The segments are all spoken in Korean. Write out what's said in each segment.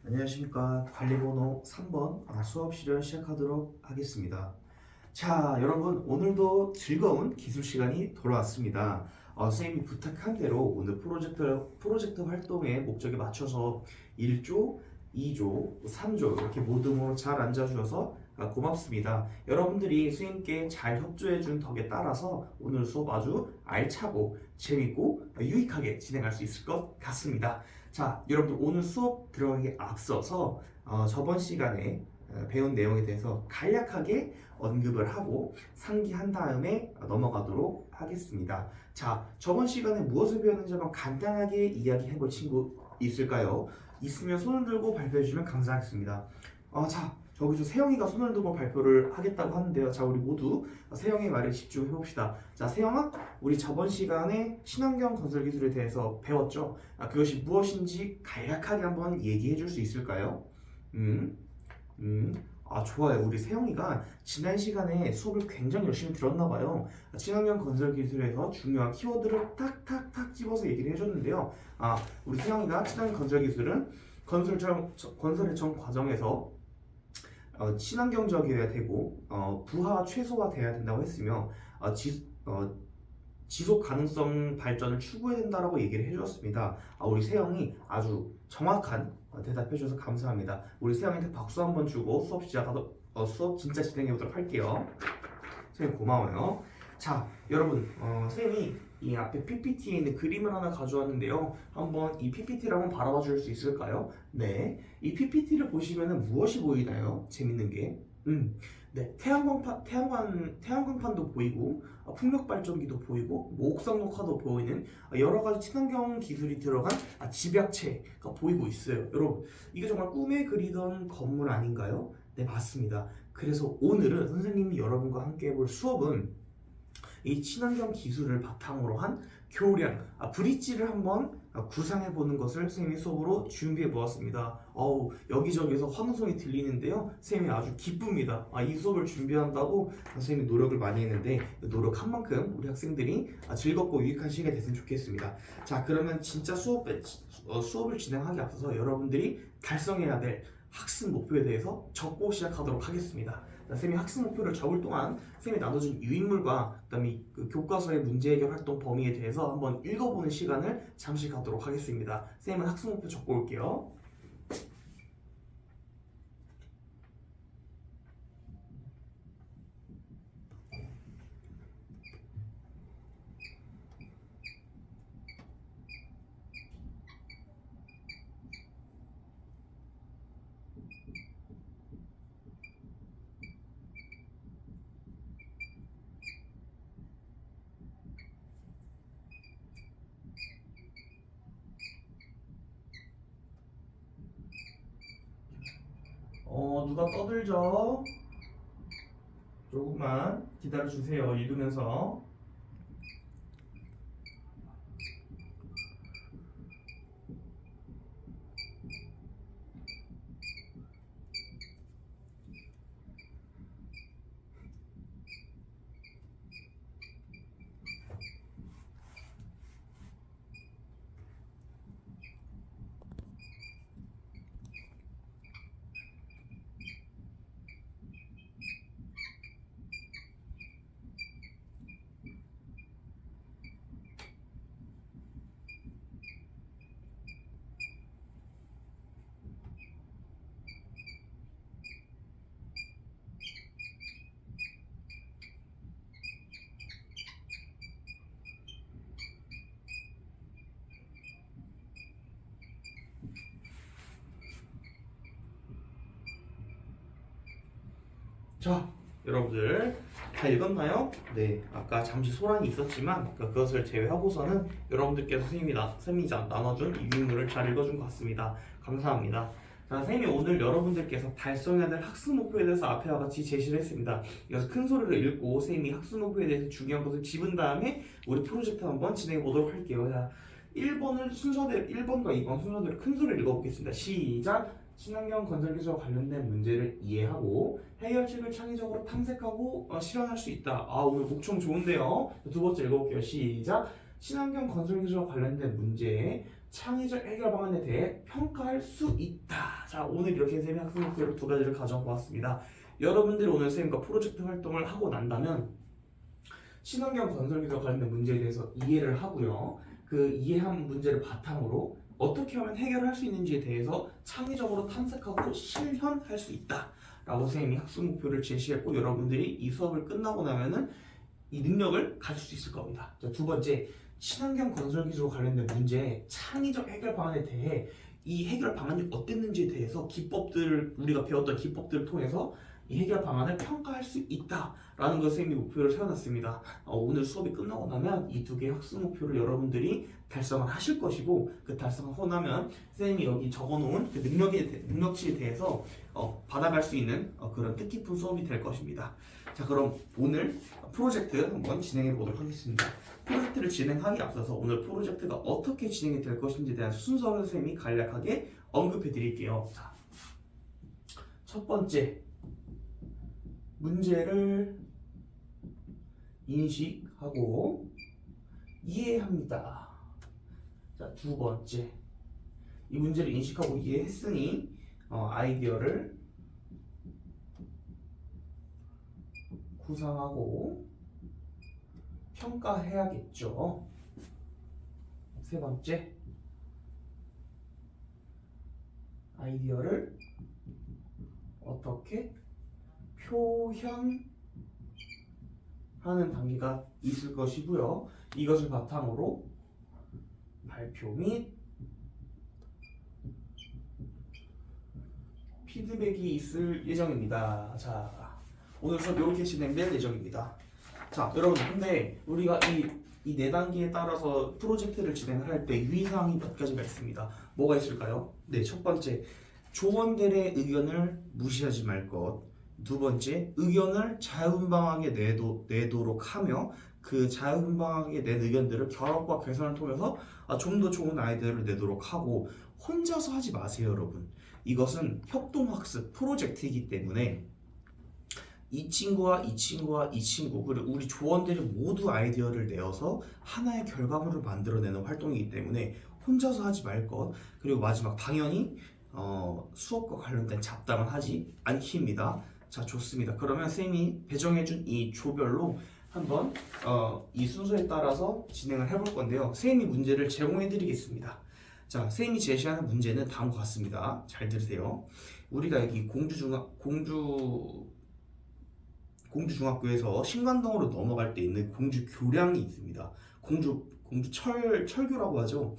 안녕하십니까. 관리번호 3번 수업 시련 시작하도록 하겠습니다. 자, 여러분 오늘도 즐거운 기술 시간이 돌아왔습니다. 선생님이 부탁한 대로 오늘 프로젝트 활동의 목적에 맞춰서 1조, 2조, 3조 이렇게 모둠으로 잘 앉아주셔서 고맙습니다. 여러분들이 선생님께 잘 협조해준 덕에 따라서 오늘 수업 아주 알차고 재밌고 유익하게 진행할 수 있을 것 같습니다. 자, 여러분들 오늘 수업 들어가기 앞서서 저번 시간에 배운 내용에 대해서 간략하게 언급을 하고 상기한 다음에 넘어가도록 하겠습니다. 자, 저번 시간에 무엇을 배웠는지 한번 간단하게 이야기해 볼 친구 있을까요? 있으면 손을 들고 발표해 주시면 감사하겠습니다. 자, 저기서 세영이가 손을 들고 발표를 하겠다고 하는데요. 자, 우리 모두 세영의 말에 집중해 봅시다. 자, 세영아, 우리 저번 시간에 친환경 건설 기술에 대해서 배웠죠? 그것이 무엇인지 간략하게 한번 얘기해 줄 수 있을까요? 좋아요. 우리 세영이가 지난 시간에 수업을 굉장히 열심히 들었나 봐요. 친환경 건설 기술에서 중요한 키워드를 탁탁탁 집어서 얘기를 해줬는데요. 우리 세영이가 친환경 건설 기술은 건설의 전 과정에서 친환경적이어야 되고 부하가 최소화돼야 된다고 했으며 지속 가능성 발전을 추구해야 된다라고 얘기를 해주었습니다. 우리 세영이 아주 정확한 대답해 주셔서 감사합니다. 우리 세영이한테 박수 한번 주고 수업 진짜 진행해 보도록 할게요. 선생님 고마워요. 자, 여러분 쌤이 이 앞에 PPT에 있는 그림을 하나 가져왔는데요. 한번 이 PPT를 한번 바라봐 줄 수 있을까요? 네, 이 PPT를 보시면은 무엇이 보이나요? 재밌는 게 네, 태양광판도 보이고 풍력 발전기도 보이고 옥상 녹화도 보이는 여러 가지 친환경 기술이 들어간 집약체가 보이고 있어요. 여러분, 이게 정말 꿈에 그리던 건물 아닌가요? 네, 맞습니다. 그래서 오늘은 선생님이 여러분과 함께 해볼 수업은 이 친환경 기술을 바탕으로 한 교량, 브릿지를 한번 구상해 보는 것을 선생님이 수업으로 준비해 보았습니다. 여기저기서 환호성이 들리는데요. 선생님이 아주 기쁩니다. 이 수업을 준비한다고 선생님이 노력을 많이 했는데 노력한 만큼 우리 학생들이 즐겁고 유익한 시간이 됐으면 좋겠습니다. 자, 그러면 진짜 수업을 진행하기 앞서서 여러분들이 달성해야 될 학습 목표에 대해서 적고 시작하도록 하겠습니다. 쌤이 학습 목표를 적을 동안 쌤이 나눠준 유인물과 그다음에 그 교과서의 문제 해결 활동 범위에 대해서 한번 읽어보는 시간을 잠시 갖도록 하겠습니다. 쌤은 학습 목표 적고 올게요. 누가 떠들죠? 조금만 기다려주세요. 읽으면서. 자, 여러분들 다 읽었나요? 네, 아까 잠시 소란이 있었지만 그것을 제외하고서는 여러분들께서 선생님이 나눠준 이 유인물을 잘 읽어준 것 같습니다. 감사합니다. 자, 선생님이 오늘 여러분들께서 달성해야 될 학습 목표에 대해서 앞에와 같이 제시를 했습니다. 그래서 큰 소리로 읽고 선생님이 학습 목표에 대해서 중요한 것을 짚은 다음에 우리 프로젝트 한번 진행해 보도록 할게요. 자, 1번과 2번 순서대로 큰 소리를 읽어보겠습니다. 시작! 친환경 건설 기술과 관련된 문제를 이해하고 해결책을 창의적으로 탐색하고 실현할 수 있다. 오늘 목청 좋은데요. 두 번째 읽어볼게요. 시작. 친환경 건설 기술과 관련된 문제에 창의적 해결 방안에 대해 평가할 수 있다. 자, 오늘 이렇게 선생님이 학습 목표를 두 가지를 가져보았습니다. 여러분들이 오늘 선생님과 프로젝트 활동을 하고 난다면 친환경 건설기술과 관련된 문제에 대해서 이해를 하고요. 그 이해한 문제를 바탕으로 어떻게 하면 해결할 수 있는지에 대해서 창의적으로 탐색하고 실현할 수 있다 라고 선생님이 학습 목표를 제시했고, 여러분들이 이 수업을 끝나고 나면은 이 능력을 가질 수 있을 겁니다. 자, 두 번째, 친환경 건설 기술과 관련된 문제의 창의적 해결 방안에 대해 이 해결 방안이 어땠는지에 대해서 우리가 배웠던 기법들을 통해서 이 해결 방안을 평가할 수 있다라는 것을 선생님이 목표를 세워놨습니다. 오늘 수업이 끝나고 나면 이 두 개의 학습 목표를 여러분들이 달성을 하실 것이고, 그 달성하고 나면 선생님이 여기 적어놓은 그 능력치에 대해서 받아갈 수 있는 그런 뜻깊은 수업이 될 것입니다. 자, 그럼 오늘 프로젝트 한번 진행해 보도록 하겠습니다. 프로젝트를 진행하기 앞서서 오늘 프로젝트가 어떻게 진행이 될 것인지에 대한 순서를 선생님이 간략하게 언급해 드릴게요. 자, 첫 번째, 문제를 인식하고 이해합니다. 자, 두 번째, 이 문제를 인식하고 이해했으니 아이디어를 구상하고 평가해야겠죠. 세 번째, 아이디어를 어떻게 표현하는 단계가 있을 것이고요. 이것을 바탕으로 발표 및 피드백이 있을 예정입니다. 자, 오늘 수업 이렇게 진행될 예정입니다. 자, 여러분, 근데 우리가 이 네 단계에 따라서 프로젝트를 진행을 할 때 유의사항이 몇 가지가 있습니다. 뭐가 있을까요? 네, 첫 번째, 조원들의 의견을 무시하지 말 것. 두 번째, 의견을 자유분방하게 내도록 하며 그 자유분방하게 낸 의견들을 결합과 개선을 통해서 좀 더 좋은 아이디어를 내도록 하고, 혼자서 하지 마세요, 여러분. 이것은 협동학습 프로젝트이기 때문에 이 친구와 이 친구와 이 친구, 그리고 우리 조원들이 모두 아이디어를 내어서 하나의 결과물을 만들어내는 활동이기 때문에 혼자서 하지 말 것. 그리고 마지막, 당연히 수업과 관련된 잡담은 하지 않기입니다. 자, 좋습니다. 그러면 선생님이 배정해준 이 조별로 한번 이 순서에 따라서 진행을 해볼 건데요. 선생님이 문제를 제공해드리겠습니다. 자, 선생님이 제시하는 문제는 다음과 같습니다. 잘 들으세요. 우리가 여기 공주중학교에서 신관동으로 넘어갈 때 있는 공주교량이 있습니다. 철교라고 하죠.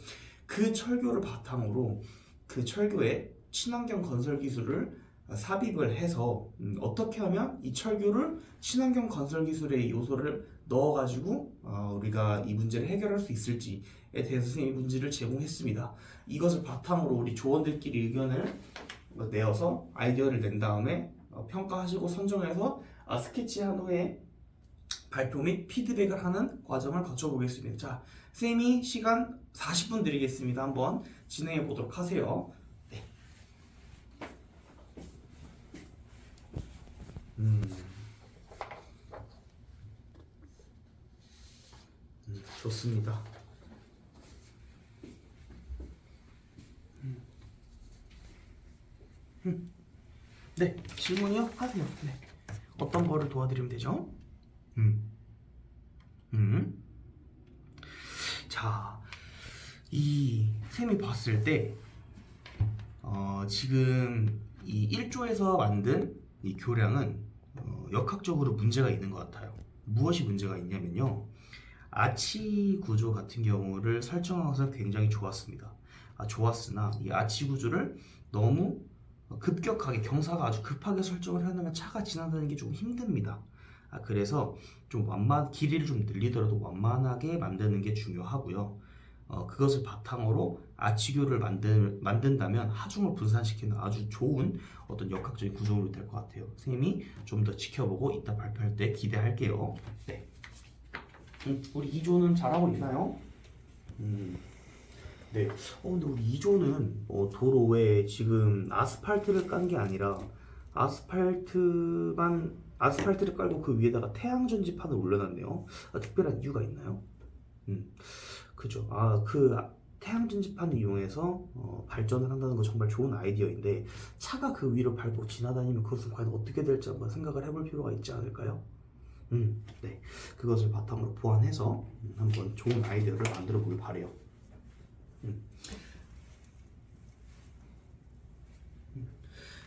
그 철교를 바탕으로 그 철교에 친환경 건설 기술을 삽입을 해서 어떻게 하면 이 철교를 친환경 건설 기술의 요소를 넣어가지고 우리가 이 문제를 해결할 수 있을지에 대해서 선생님이 문제를 제공했습니다. 이것을 바탕으로 우리 조원들끼리 의견을 내어서 아이디어를 낸 다음에 평가하시고 선정해서 스케치한 후에 발표 및 피드백을 하는 과정을 거쳐보겠습니다. 자, 선생님이 시간 40분 드리겠습니다. 한번 진행해 보도록 하세요. 네. 좋습니다. 네, 질문이요? 하세요. 네. 어떤 거를 도와드리면 되죠? 자, 이 쌤이 봤을 때 지금 이 1조에서 만든 이 교량은 역학적으로 문제가 있는 것 같아요. 무엇이 문제가 있냐면요, 아치 구조 같은 경우를 설정하면서 굉장히 좋았습니다. 좋았으나 이 아치 구조를 너무 급격하게, 경사가 아주 급하게 설정을 해놓으면 차가 지나다니는 게 좀 힘듭니다. 그래서 좀 길이를 좀 늘리더라도 완만하게 만드는 게 중요하고요. 그것을 바탕으로 아치교를 만든다면 하중을 분산시키는 아주 좋은 어떤 역학적인 구조물이 될 것 같아요. 선생님이 좀 더 지켜보고 이따 발표할 때 기대할게요. 네. 우리 2조는 잘하고 있나요? 네. 근데 우리 2조는 도로에 지금 아스팔트를 깐 게 아니라 아스팔트를 깔고 그 위에다가 태양전지판을 올려놨네요. 특별한 이유가 있나요? 그죠. 그 태양 전지판을 이용해서 발전을 한다는 거 정말 좋은 아이디어인데 차가 그 위로 밟고 지나다니면 그것은 과연 어떻게 될지 한번 생각을 해볼 필요가 있지 않을까요? 네, 그것을 바탕으로 보완해서 한번 좋은 아이디어를 만들어 보길 바래요.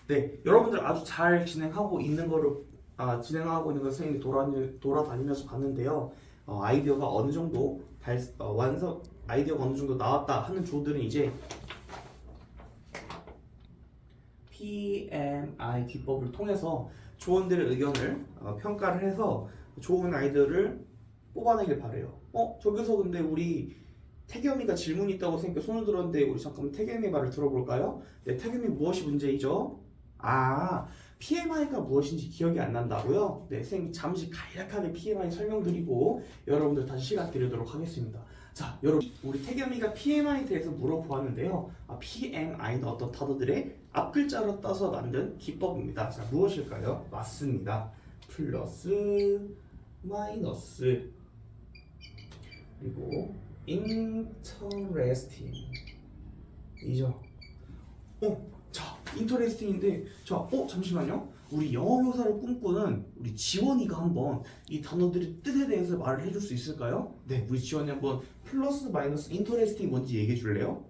네, 여러분들 아주 잘 진행하고 있는 걸 선생님이 돌아다니면서 봤는데요. 아이디어가 어느 정도 아이디어가 어느 정도 나왔다 하는 조들은 이제 PMI 기법을 통해서 조원들의 의견을 평가를 해서 좋은 아이디어를 뽑아내길 바래요. 저기서 근데 우리 태겸이가 질문이 있다고 생각해 손을 들었는데 우리 잠깐만 태겸이 말을 들어볼까요? 네, 태겸이 무엇이 문제이죠? PMI가 무엇인지 기억이 안 난다고요? 네, 선생님 잠시 간략하게 PMI 설명드리고 여러분들 다시 시간 드리도록 하겠습니다. 자, 여러분 우리 태겸이가 PMI에 대해서 물어보았는데요. PMI는 어떤 단어들의 앞글자로 따서 만든 기법입니다. 자, 무엇일까요? 맞습니다. 플러스, 마이너스, 그리고 interesting 이죠. 자, interesting인데, 자, 잠시만요. 우리 영어 교사를 꿈꾸는 우리 지원이가 한번 이 단어들의 뜻에 대해서 말을 해줄 수 있을까요? 네, 우리 지원이 한번 플러스, 마이너스, interesting 뭔지 얘기해 줄래요?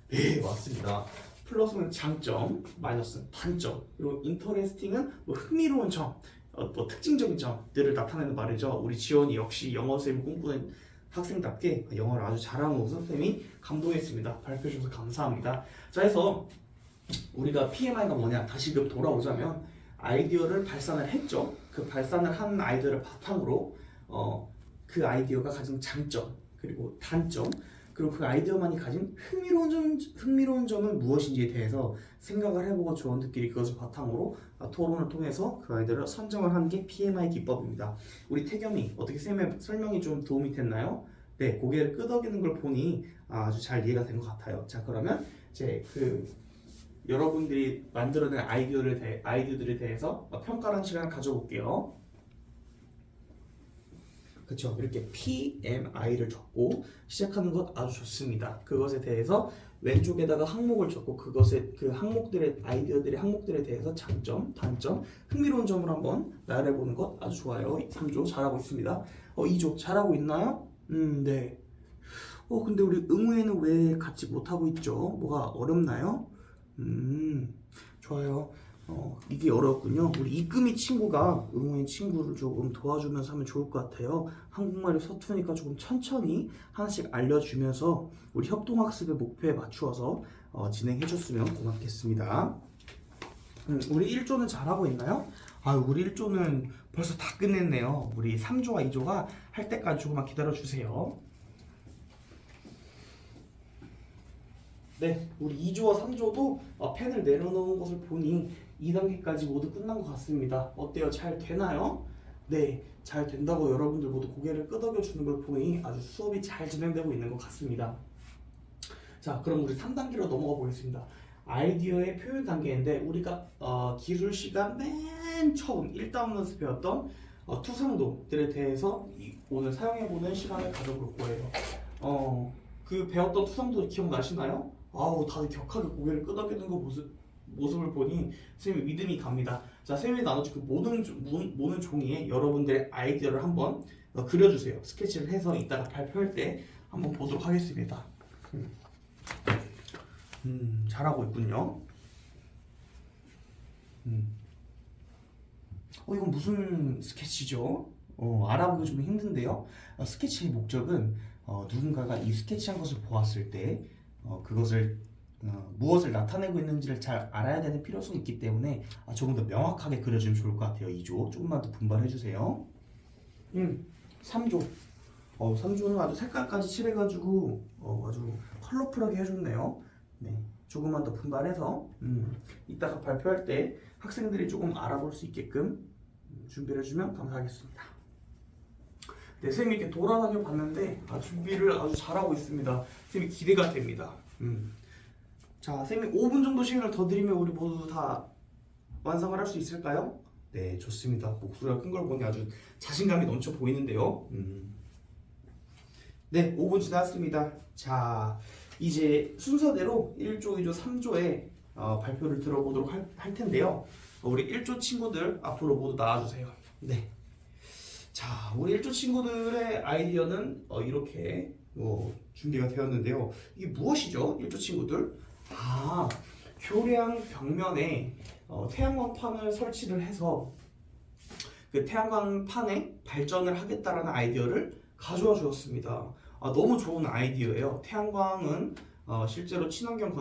네, 맞습니다. 플러스는 장점, 마이너스는 단점, 그리고 interesting은 뭐 흥미로운 점, 뭐 특징적인 점들을 나타내는 말이죠. 우리 지원이 역시 영어 쌤을 꿈꾸는 학생답게 영어를 아주 잘하는 모습 선생님이 감동했습니다. 발표해 주셔서 감사합니다. 자, 해서 우리가 PMI가 뭐냐 다시 돌아오자면 아이디어를 발산을 했죠. 그 발산을 한 아이디어를 바탕으로 그 아이디어가 가진 장점 그리고 단점 그리고 그 아이디어만이 가진 흥미로운 점은 무엇인지에 대해서 생각을 해보고 조원들끼리 그것을 바탕으로 토론을 통해서 그 아이디어를 선정을 하는 게 PMI 기법입니다. 우리 태겸이 어떻게 쌤의 설명이 좀 도움이 됐나요? 네, 고개를 끄덕이는 걸 보니 아주 잘 이해가 된 것 같아요. 자, 그러면 이제 여러분들이 만들어낸 아이디어들에 대해서 평가하는 시간을 가져볼게요. 그렇죠. 이렇게 PMI를 적고 시작하는 것 아주 좋습니다. 그것에 대해서 왼쪽에다가 항목을 적고 그 항목들의 아이디어들의 항목들에 대해서 장점, 단점, 흥미로운 점을 한번 나열해보는 것 아주 좋아요. 3조 잘하고 있습니다. 2조 잘하고 있나요? 네. 근데 우리 응우에는 왜 같이 못하고 있죠? 뭐가 어렵나요? 좋아요. 이게 어렵군요. 우리 이금희 친구가 응우의 친구를 조금 도와주면서 하면 좋을 것 같아요. 한국말이 서투니까 조금 천천히 하나씩 알려주면서 우리 협동학습의 목표에 맞추어서 진행해줬으면 고맙겠습니다. 우리 1조는 잘하고 있나요? 우리 1조는 벌써 다 끝냈네요. 우리 3조와 2조가 할 때까지 조금만 기다려주세요. 네, 우리 2조와 3조도 펜을 내려놓은 것을 보니 2단계까지 모두 끝난 것 같습니다. 어때요? 잘 되나요? 네, 잘 된다고 여러분들 모두 고개를 끄덕여 주는 걸 보니 아주 수업이 잘 진행되고 있는 것 같습니다. 자, 그럼 우리 3단계로 넘어가 보겠습니다. 아이디어의 표현 단계인데 우리가 기술 시간 맨 처음 1단원에서 배웠던 투상도들에 대해서 오늘 사용해보는 시간을 가져볼 거예요. 그 배웠던 투상도 기억나시나요? 다들 격하게 고개를 끄덕이는 모습을 보니 선생님이 믿음이 갑니다. 자, 선생님이 나눠준 그 모든 종이에 여러분들의 아이디어를 한번 그려주세요. 스케치를 해서 이따가 발표할 때 한번 보도록 하겠습니다. 잘하고 있군요. 이건 무슨 스케치죠? 알아보기 좀 힘든데요. 스케치의 목적은 누군가가 이 스케치한 것을 보았을 때 그것을 무엇을 나타내고 있는지를 잘 알아야 되는 필요성이 있기 때문에 조금 더 명확하게 그려주면 좋을 것 같아요. 2조 조금만 더 분발해 주세요. 3조 3조는 아주 색깔까지 칠해가지고 아주 컬러풀하게 해줬네요. 네, 조금만 더 분발해서 이따가 발표할 때 학생들이 조금 알아볼 수 있게끔 준비를 해주면 감사하겠습니다. 네, 선생님이 이렇게 돌아다녀 봤는데 준비를 아주 잘하고 있습니다. 선생님이 기대가 됩니다. 자, 선생님이 5분 정도 시간을 더 드리면 우리 모두 다 완성을 할 수 있을까요? 네, 좋습니다. 목소리가 큰 걸 보니 아주 자신감이 넘쳐 보이는데요. 네, 5분 지났습니다. 자, 이제 순서대로 1조, 2조, 3조의 발표를 들어보도록 할 텐데요. 우리 1조 친구들 앞으로 모두 나와주세요. 네. 자, 우리 1조 친구들의 아이디어는 이렇게 준비가 되었는데요. 이게 무엇이죠? 1조 친구들? 교량 벽면에 태양광판을 설치를 해서 그 태양광판에 발전을 하겠다라는 아이디어를 가져와 주었습니다. 너무 좋은 아이디어예요. 태양광은 실제로 친환경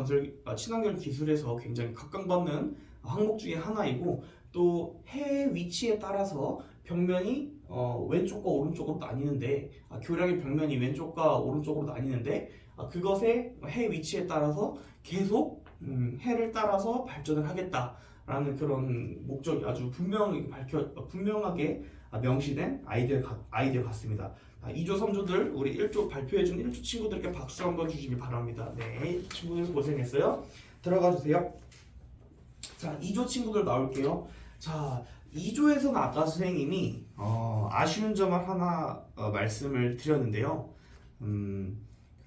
기술에서 굉장히 각광받는 항목 중에 하나이고, 또 해 위치에 따라서 벽면이 왼쪽과 오른쪽으로 나뉘는데, 교량의 벽면이 왼쪽과 오른쪽으로 나뉘는데, 그것의 해 위치에 따라서 계속 해를 따라서 발전을 하겠다라는 그런 목적이 아주 분명하게 명시된 아이디어 같습니다. 2조, 3조들 우리 1조 발표해준 1조 친구들께 박수 한번 주시기 바랍니다. 네, 친구들 고생했어요. 들어가 주세요. 자, 2조 친구들 나올게요. 자, 2조에서는 아까 선생님이 아쉬운 점을 하나 말씀을 드렸는데요.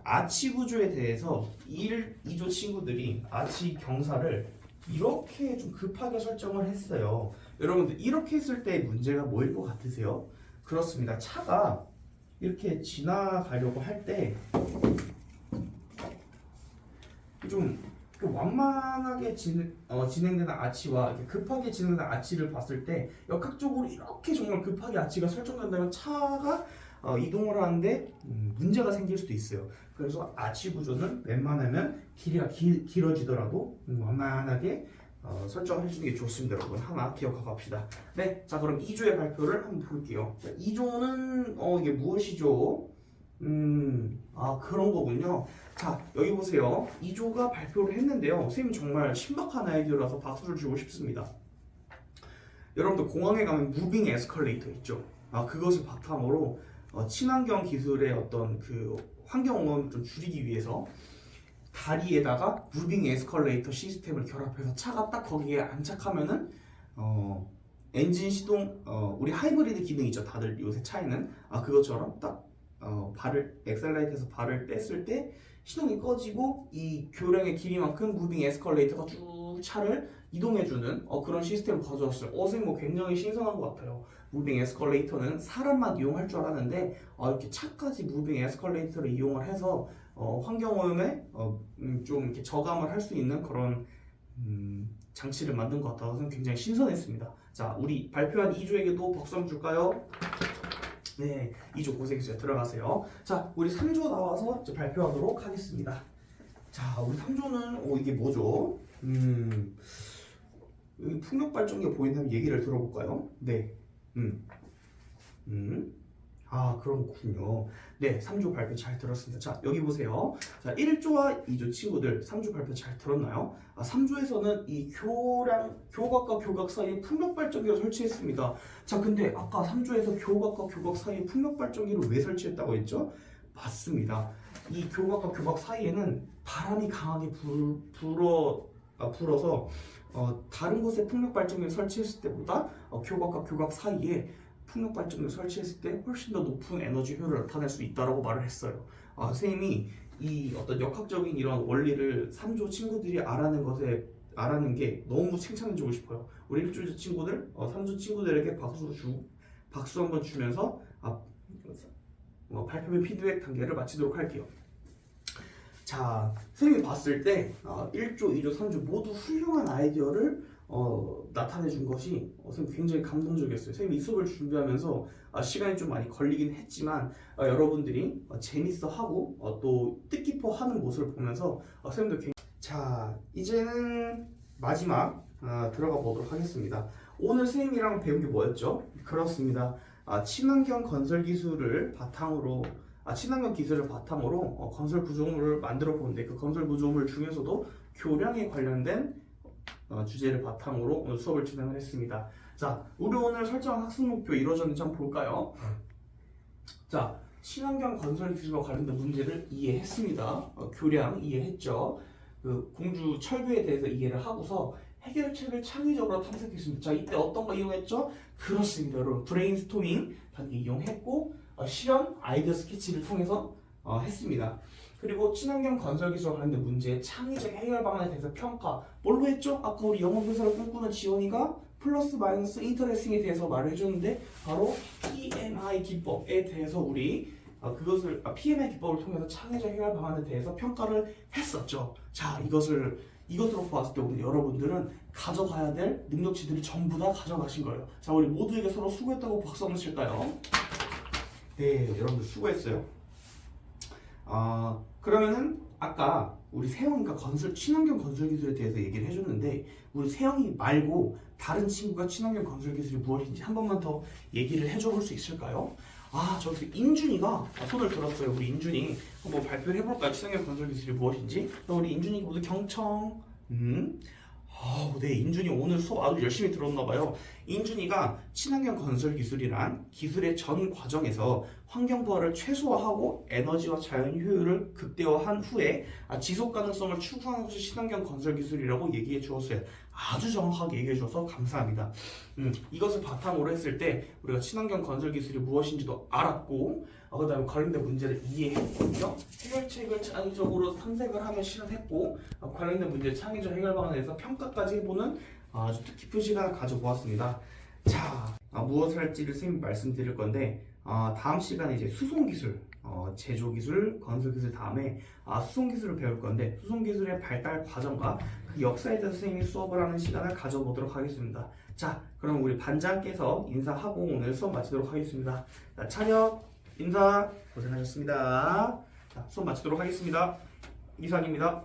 아치 구조에 대해서 2조 친구들이 아치 경사를 이렇게 좀 급하게 설정을 했어요. 여러분들 이렇게 했을 때 문제가 뭐일 것 같으세요? 그렇습니다. 차가 이렇게 지나가려고 할 때 좀 완만하게 진행되는 아치와 이렇게 급하게 진행되는 아치를 봤을 때 역학적으로 이렇게 정말 급하게 아치가 설정된다면 차가 이동을 하는데 문제가 생길 수도 있어요. 그래서 아치 구조는 웬만하면 길이가 길어지더라도 완만하게 설정을 해주는 게 좋습니다. 여러분 하나 기억하고 갑시다. 네, 자 그럼 2조의 발표를 한번 볼게요. 2조는 이게 무엇이죠? 그런 거군요. 자, 여기 보세요. 2조가 발표를 했는데요. 선생님 정말 신박한 아이디어라서 박수를 주고 싶습니다. 여러분들 공항에 가면 무빙 에스컬레이터 있죠? 그것을 바탕으로 친환경 기술의 어떤 그 환경 오염을 좀 줄이기 위해서 다리에다가 무빙 에스컬레이터 시스템을 결합해서 차가 딱 거기에 안착하면은 엔진 시동 우리 하이브리드 기능 있죠? 다들 요새 차에는 그것처럼 딱 엑셀레이터에서 발을 뗐을 때 시동이 꺼지고 이 교량의 길이만큼 무빙 에스컬레이터가 쭉 차를 이동해주는 그런 시스템을 가져왔어요. 선생님 굉장히 신선한 것 같아요. 무빙 에스컬레이터는 사람만 이용할 줄 알았는데 이렇게 차까지 무빙 에스컬레이터를 이용을 해서 환경오염에 좀 이렇게 저감을 할 수 있는 그런 장치를 만든 것 같아서 굉장히 신선했습니다. 자, 우리 발표한 2조에게도 박수 한번 줄까요? 네, 2조 고생했어요. 들어가세요. 자, 우리 3조 나와서 이제 발표하도록 하겠습니다. 자, 우리 3조는 이게 뭐죠? 여기 풍력 발전기가 보인다면 얘기를 들어볼까요? 네. 그렇군요. 네, 3조 발표 잘 들었습니다. 자, 여기 보세요. 자, 1조와 2조 친구들 3조 발표 잘 들었나요? 3조에서는 이 교각과 교각 사이에 풍력 발전기를 설치했습니다. 자, 근데 아까 3조에서 교각과 교각 사이에 풍력 발전기를 왜 설치했다고 했죠? 맞습니다. 이 교각과 교각 사이에는 바람이 강하게 불어서 다른 곳에 풍력 발전기를 설치했을 때보다 교각과 교각 사이에 풍력 발전기를 설치했을 때 훨씬 더 높은 에너지 효율을 나타낼 수 있다고 말을 했어요. 선생님이 이 어떤 역학적인 이런 원리를 3조 친구들이 알아낸 게 너무 칭찬해주고 싶어요. 우리 1조 친구들, 3조 친구들에게 박수 한번 주면서 발표의 피드백 단계를 마치도록 할게요. 자, 선생님이 봤을 때 1조, 2조, 3조 모두 훌륭한 아이디어를 나타내 준 것이 선생님 굉장히 감동적이었어요. 선생님이 이 수업을 준비하면서 시간이 좀 많이 걸리긴 했지만 여러분들이 재밌어 하고 또 뜻깊어 하는 모습을 보면서 선생님도 굉장히 자, 이제는 마지막 들어가 보도록 하겠습니다. 오늘 선생님이랑 배운 게 뭐였죠? 그렇습니다. 친환경 건설 기술을 바탕으로 친환경 기술을 바탕으로 건설 구조물을 만들어 보는데 그 건설 구조물 중에서도 교량에 관련된 주제를 바탕으로 오늘 수업을 진행을 했습니다. 자, 우리 오늘 설정한 학습 목표 이루어졌는지 한번 볼까요? 자, 친환경 건설 기술과 관련된 문제를 이해했습니다. 교량 이해했죠? 그 공주 철교에 대해서 이해를 하고서 해결책을 창의적으로 탐색했습니다. 자, 이때 어떤 거 이용했죠? 그렇습니다, 여러분. 브레인스토밍 단계 이용했고 실현 아이디어 스케치를 통해서 했습니다. 그리고 친환경 건설 기술 관련된 문제의 창의적 해결 방안에 대해서 평가. 뭘로 했죠? 아까 우리 영어 교사를 꿈꾸는 지원이가 플러스 마이너스 인터레스팅에 대해서 말을 해줬는데 바로 PMI 기법에 대해서 우리 PMI 기법을 통해서 창의적 해결 방안에 대해서 평가를 했었죠. 자, 이것으로 보았을 때 오늘 여러분들은 가져가야 될 능력치들이 전부 다 가져가신 거예요. 자, 우리 모두에게 서로 수고했다고 박수 한번 칠까요? 네, 여러분들 수고했어요. 그러면은 아까 우리 세영이가 친환경 건설 기술에 대해서 얘기를 해줬는데 우리 세영이 말고 다른 친구가 친환경 건설 기술이 무엇인지 한 번만 더 얘기를 해줘 볼 수 있을까요? 저기서 인준이가 손을 들었어요. 우리 인준이 한번 발표를 해볼까요? 친환경 건설 기술이 무엇인지. 우리 인준이 모두 경청. 네, 인준이 오늘 수업 아주 열심히 들었나봐요. 인준이가 친환경 건설 기술이란 기술의 전 과정에서 환경 부하를 최소화하고 에너지와 자연 효율을 극대화한 후에 지속 가능성을 추구하는 것이 친환경 건설 기술이라고 얘기해 주었어요. 아주 정확하게 얘기해 주셔서 감사합니다. 이것을 바탕으로 했을 때 우리가 친환경 건설 기술이 무엇인지도 알았고 그 다음에 관련된 문제를 이해했거든요. 해결책을 창의적으로 탐색을 하며 실현했고 관련된 문제의 창의적 해결 방안에 대해서 평가까지 해보는 아주 뜻깊은 시간을 가져보았습니다. 자, 무엇을 할지를 선생님이 말씀드릴 건데 다음 시간에 이제 수송기술, 제조기술, 건설기술 다음에 수송기술을 배울 건데 수송기술의 발달 과정과 그 역사에 대해서 선생님이 수업을 하는 시간을 가져보도록 하겠습니다. 자, 그럼 우리 반장께서 인사하고 오늘 수업 마치도록 하겠습니다. 자, 찬혁 인사 고생하셨습니다. 자, 수업 마치도록 하겠습니다. 이상입니다.